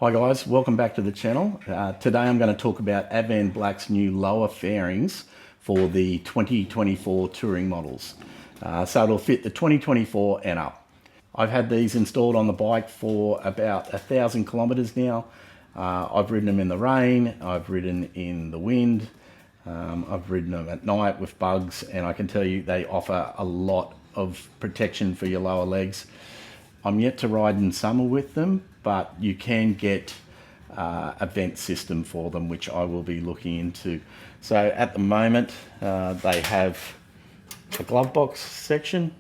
Hi guys, welcome back to the channel. Today I'm going to talk about Advanblack's new lower fairings for the 2024 touring models. So it'll fit the 2024 and up. I've had these installed on the bike for about 1,000 kilometers now. I've ridden them in the rain, I've ridden in the wind, I've ridden them at night with bugs, and I can tell you they offer a lot of protection for your lower legs. I'm yet to ride in summer with them, but you can get a vent system for them, which I will be looking into. So at the moment, they have a glove box section.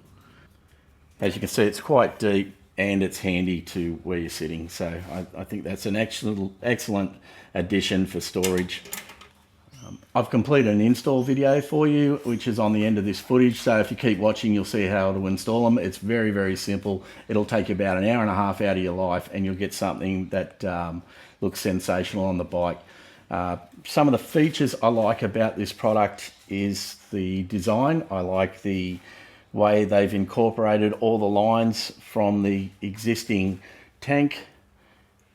As you can see, it's quite deep and it's handy to where you're sitting. So I think that's an excellent addition for storage. I've completed an install video for you, which is on the end of this footage. So if you keep watching, you'll see how to install them. It's very, very simple. It'll take you about an hour and a half out of your life and you'll get something that looks sensational on the bike. Some of the features I like about this product is the design. I like the way they've incorporated all the lines from the existing tank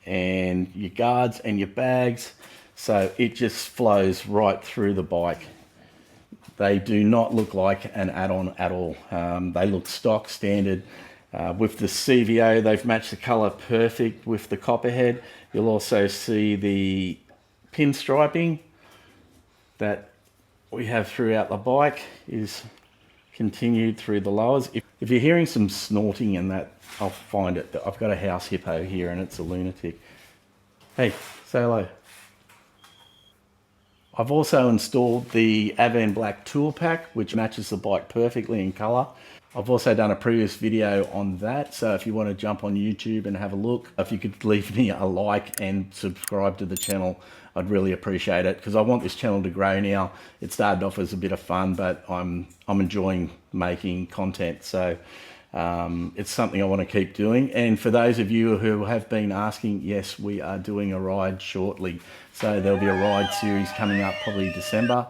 and your guards and your bags. So it just flows right through the bike. They do not look like an add-on at all. They look stock standard. With the CVO, they've matched the color perfect with the copperhead. You'll also see the pinstriping that we have throughout the bike is continued through the lowers. If you're hearing some snorting and that, I'll find it. I've got a house hippo here and it's a lunatic. Hey, say hello. I've also installed the Advanblack tool pack, which matches the bike perfectly in color. I've also done a previous video on that, so if you want to jump on YouTube and have a look, if you could leave me a like and subscribe to the channel, I'd really appreciate it, because I want this channel to grow now. It started off as a bit of fun, but I'm enjoying making content, so it's something I want to keep doing. And for those of you who have been asking, yes, we are doing a ride shortly. So there'll be a ride series coming up probably December.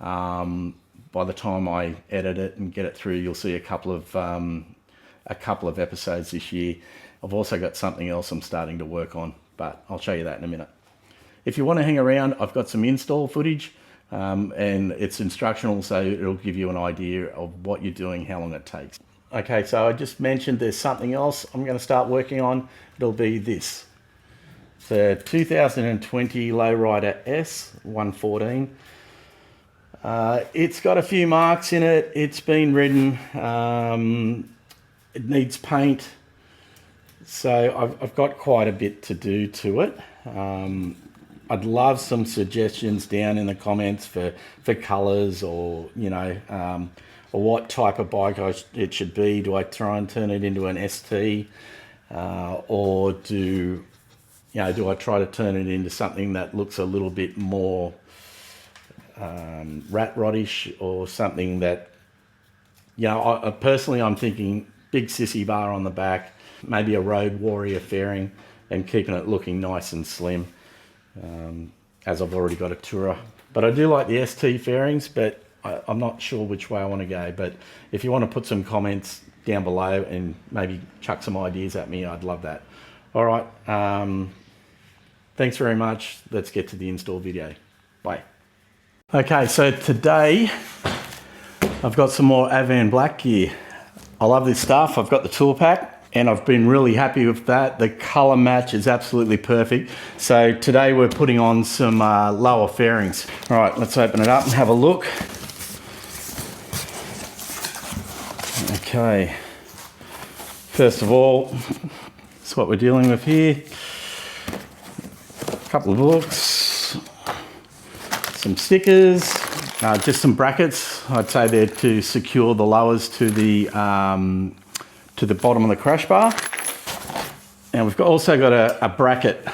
By the time I edit it and get it through, you'll see a couple of episodes this year. I've also got something else I'm starting to work on, but I'll show you that in a minute. If you want to hang around, I've got some install footage and it's instructional, so it'll give you an idea of what you're doing, how long it takes. Okay, so I just mentioned there's something else I'm going to start working on. It'll be this. It's a 2020 Lowrider S 114. It's got a few marks in it. It's been ridden. It needs paint. So I've got quite a bit to do to it. I'd love some suggestions down in the comments for colours or, you know, or what type of bike it should be. Do I try and turn it into an ST, or do I try to turn it into something that looks a little bit more rat roddish, or something that, you know, personally I'm thinking big sissy bar on the back, maybe a Road Warrior fairing, and keeping it looking nice and slim, as I've already got a Tourer. But I do like the ST fairings, but I'm not sure which way I want to go. But if you want to put some comments down below and maybe chuck some ideas at me, I'd love that. All right. Thanks very much. Let's get to the install video. Bye. Okay, so today I've got some more Advanblack gear. I love this stuff. I've got the tool pack and I've been really happy with that. The color match is absolutely perfect. So today we're putting on some lower fairings. All right, let's open it up and have a look. Okay, first of all, that's what we're dealing with here. A couple of books, some stickers, just some brackets. I'd say they're to secure the lowers to the bottom of the crash bar. And we've also got a bracket.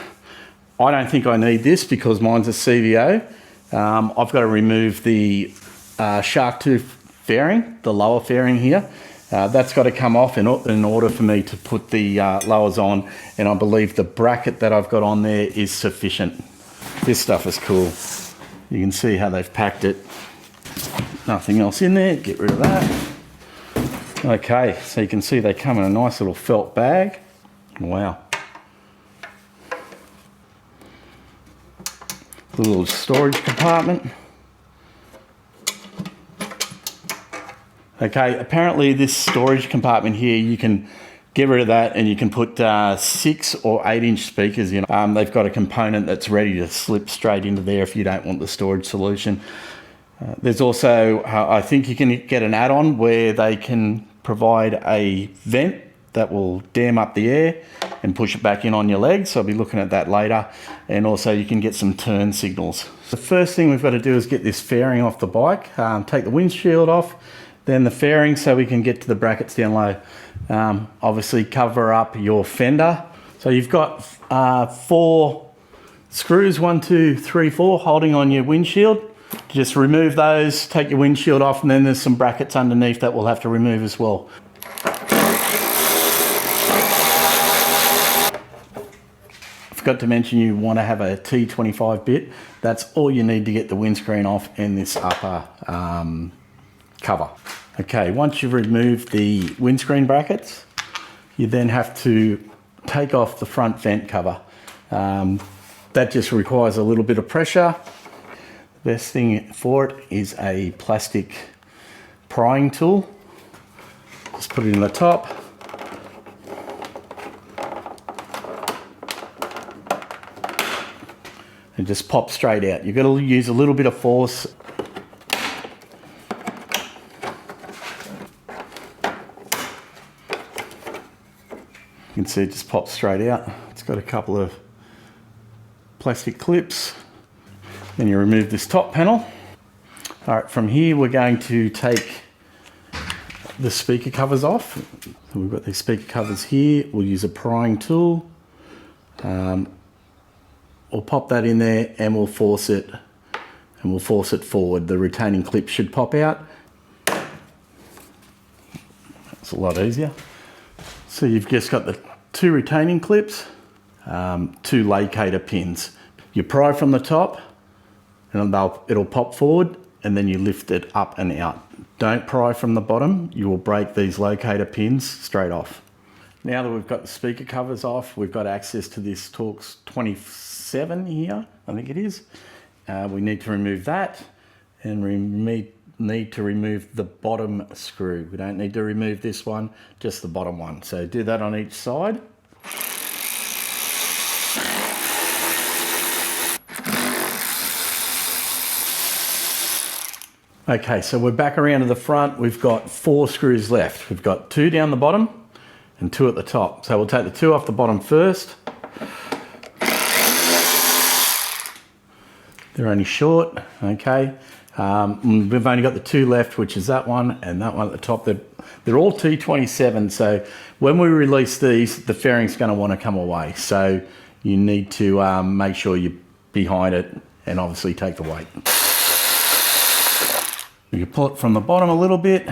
I don't think I need this because mine's a CVO. I've got to remove the shark tooth fairing, the lower fairing here. That's got to come off in order for me to put the lowers on, and I believe the bracket that I've got on there is sufficient. This stuff is cool. You can see how they've packed it. Nothing else in there, get rid of that. Okay, so you can see they come in a nice little felt bag. Wow. a little storage compartment. Okay, apparently this storage compartment here, you can get rid of that and you can put 6 or 8 inch speakers in. They've got a component that's ready to slip straight into there if you don't want the storage solution. There's also, I think you can get an add-on where they can provide a vent that will dam up the air and push it back in on your legs. So I'll be looking at that later. And also you can get some turn signals. The first thing we've got to do is get this fairing off the bike, take the windshield off, then the fairing so we can get to the brackets down low. Obviously cover up your fender. So you've got 4 screws, 1, 2, 3, 4, holding on your windshield. Just remove those, take your windshield off, and then there's some brackets underneath that we'll have to remove as well. Forgot to mention you want to have a T25 bit. That's all you need to get the windscreen off and this upper cover. Okay, once you've removed the windscreen brackets, you then have to take off the front vent cover. That just requires a little bit of pressure. The best thing for it is a plastic prying tool. Just put it in the top. And just pop straight out. You've got to use a little bit of force. You can see it just pops straight out. It's got a couple of plastic clips. Then you remove this top panel. All right, from here we're going to take the speaker covers off. So we've got these speaker covers here. We'll use a prying tool. We'll pop that in there and we'll force it, forward. The retaining clip should pop out. That's a lot easier. So you've just got the 2 retaining clips, 2 locator pins. You pry from the top and it'll pop forward, and then you lift it up and out. Don't pry from the bottom. You will break these locator pins straight off. Now that we've got the speaker covers off, we've got access to this Torx 27 here, I think it is. We need to remove that, and we need to remove the bottom screw. We don't need to remove this one, just the bottom one. So do that on each side. Okay, so we're back around to the front. We've got 4 screws left. We've got 2 down the bottom and 2 at the top. So we'll take the 2 off the bottom first. They're only short, okay. We've only got the 2 left, which is that one and that one at the top. They're all T27, so when we release these, the fairing's going to want to come away. So you need to make sure you're behind it and obviously take the weight. You can pull it from the bottom a little bit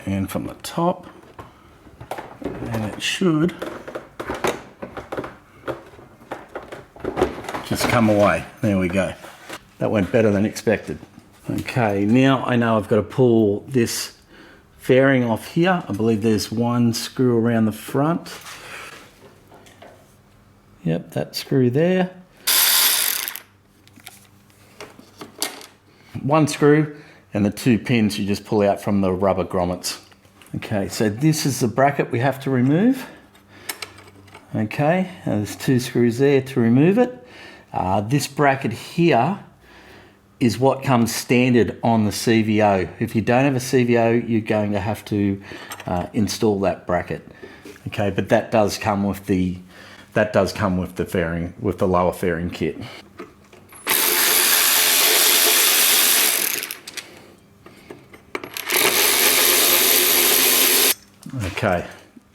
and from the top, and it should just come away. There we go. That went better than expected. Okay, now I know I've got to pull this fairing off here. I believe there's 1 screw around the front. Yep, that screw there. 1 screw, and the 2 pins you just pull out from the rubber grommets. Okay, so this is the bracket we have to remove. Okay, there's 2 screws there to remove it. This bracket here is what comes standard on the CVO. If you don't have a CVO, you're going to have to install that bracket. Okay, but that does come with the fairing, with the lower fairing kit. Okay,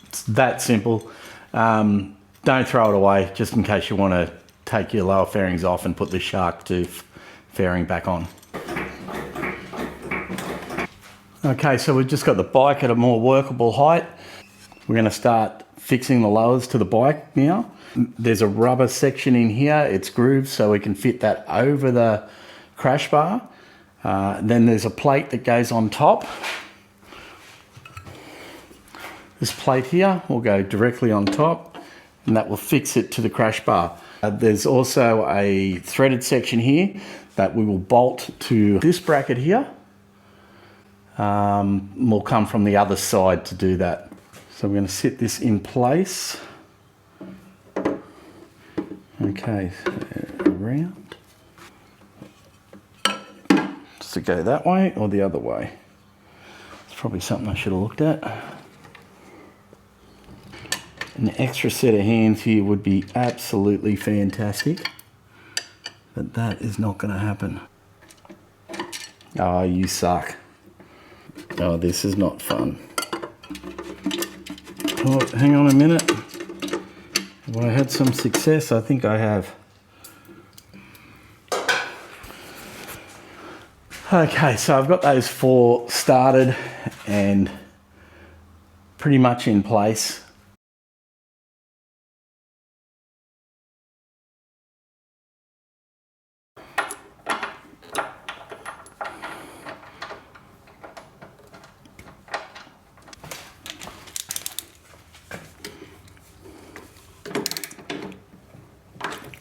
it's that simple. Don't throw it away, just in case you want to take your lower fairings off and put the shark tooth fairing back on. Okay, so we've just got the bike at a more workable height. We're going to start fixing the lowers to the bike now. There's a rubber section in here, it's grooved so we can fit that over the crash bar. Then there's a plate that goes on top. This plate here will go directly on top, and that will fix it to the crash bar. There's also a threaded section here that we will bolt to this bracket here. We'll come from the other side to do that. So we're going to sit this in place. Okay, around. Does it go that way or the other way? It's probably something I should have looked at. An extra set of hands here would be absolutely fantastic, but that is not going to happen. Oh, you suck. Oh, this is not fun. Oh, hang on a minute. Have I had some success? I think I have. Okay, so I've got those 4 started and pretty much in place.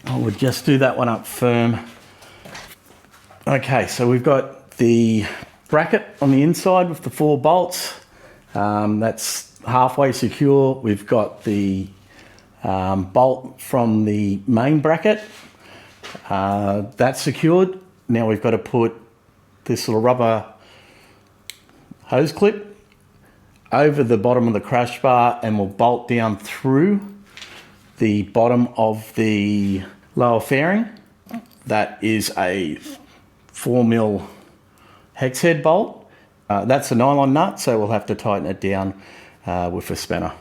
I would just do that one up firm. Okay, so we've got the bracket on the inside with the 4 bolts. That's halfway secure. We've got the bolt from the main bracket. That's secured. Now we've got to put this little rubber hose clip over the bottom of the crash bar, and we'll bolt down through the bottom of the lower fairing. That is a 4mm hex head bolt. That's a nylon nut, so we'll have to tighten it down with a spanner.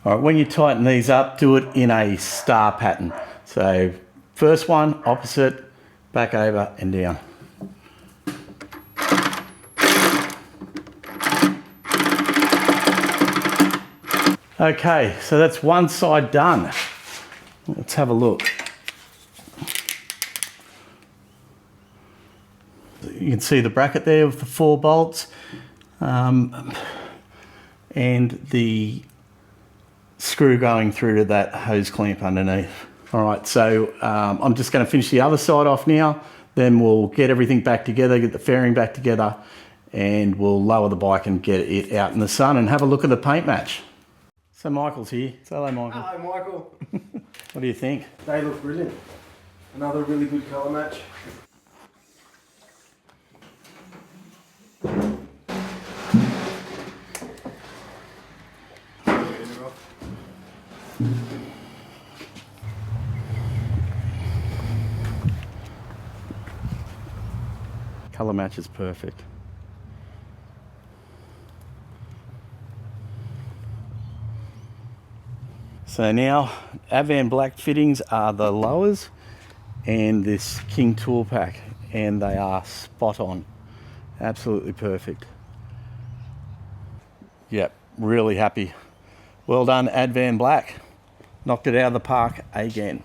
All right, when you tighten these up, do it in a star pattern. So first one, opposite, back over and down. Okay, so that's one side done. Let's have a look. You can see the bracket there with the 4 bolts and the screw going through to that hose clamp underneath. All right, so I'm just going to finish the other side off now, then we'll get everything back together, get the fairing back together, and we'll lower the bike and get it out in the sun and have a look at the paint match. So Michael's here. Say hello, Michael. Hello, Michael. What do you think? They look brilliant. Another really good colour match. Colour match is perfect. So now Advanblack fittings are the lowers and this King tool pack, and they are spot on. Absolutely perfect. Yep, really happy. Well done, Advanblack. Knocked it out of the park again.